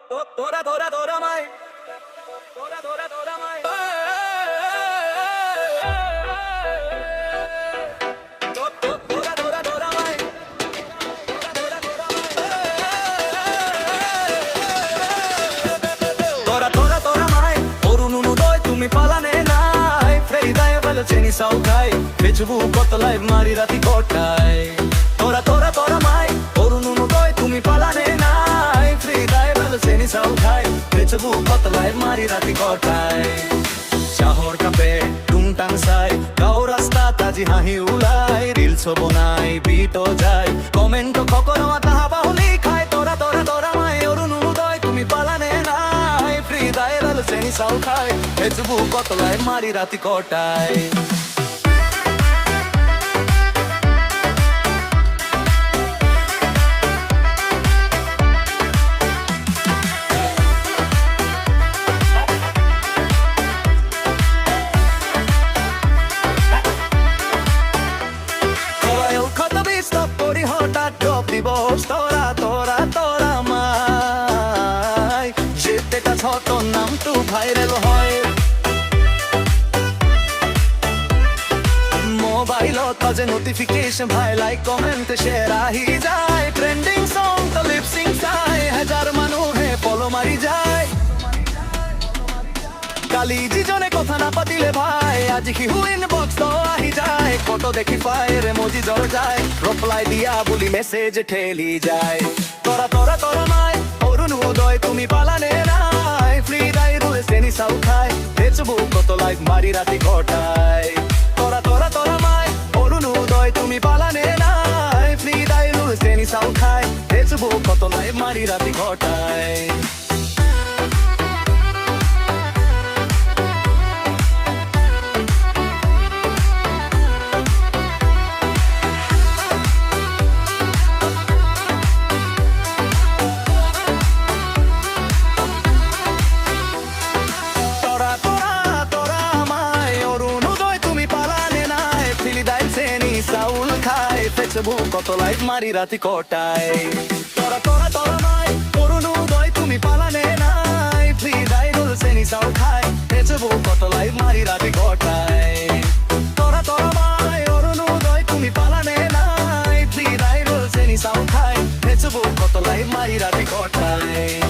তোরা তোরা তোরা মাই তোরা তোরা তোরা মাই তোরা তোরা তোরা মাই তোরা তোরা তোরা মাই অরুণ উদয় তুমি পালানে নাই ফেরিদায় বলে চেনি সাউ খাই বেচবু কত লাইভ মারি রাতি কটায় তোরা তোরা তোরা মাই অরুণ উদয় তুমি পালানে নাই ফেরিদায় বলে চেনি সাউ খাই বেচবু কত লাইভ মারি রাতি কটায় শহর কাপে টুংটাং চাই গাঁও রাস্তা তাজি হাঁহি ওলাই রিলস বনাই বিট যায় কমেন্ট খকর মাথা বাহুলি খায় তোরা তোরা তোরা মাই অরুণ উদয় তুমি পালানে নাই ফ্রিদায় বলে চেনি সাউ খাই বেচবু কত লাইভ মারি রাতি কটায় তোরা তোরা তোরা মাই যেতেটা ছোট নাম তো ভাইরাল হয় মোবাইল তাজে নোটিফিকেশন ভাই লাইক কমেন্ট শেয়ার আহি যায় ট্রেন্ডিং সং তো লিপসিং চাই হাজার মানুহে ফলো মারি যায় কালি জিজনে কথা না পাতিলে ভাই আজি কি হুইন বক্স তো আহি যায় ফটো দেখি পায় রে মোজি জল যায় রিপ্লাই দিয়া বলি মেসেজ ঠেলি যায় তোরা তোরা তোরা মাই অরুণ উদয় তুমি পালানে নাই ফ্রি দাই বলে চেনি সাউ খাই বেচবু কত লাইভ মারি রাতি কটায় তোরা তোরা তোরা মাই অরুণ উদয় তুমি পালানে নাই ফ্রি দাই বলে চেনি সাউ খাই বেচবু কত লাইভ মারি রাতি কটায় কত লাইভ মারি রাতি কটায় তোরা তোরা তোরা মাই অরুণ উদয় তুমি পালানে নাই ফ্রি দাই রোল চেনি সাউ খাই বেচবু কত লাইভ মারি রাতি কটায় তোরা তোরা মাই অরুণ উদয় তুমি পালানে নাই ফ্রি দাই রোল চেনি সাউ খাই বেচবু কত লাইভ মারি রাতি কটায়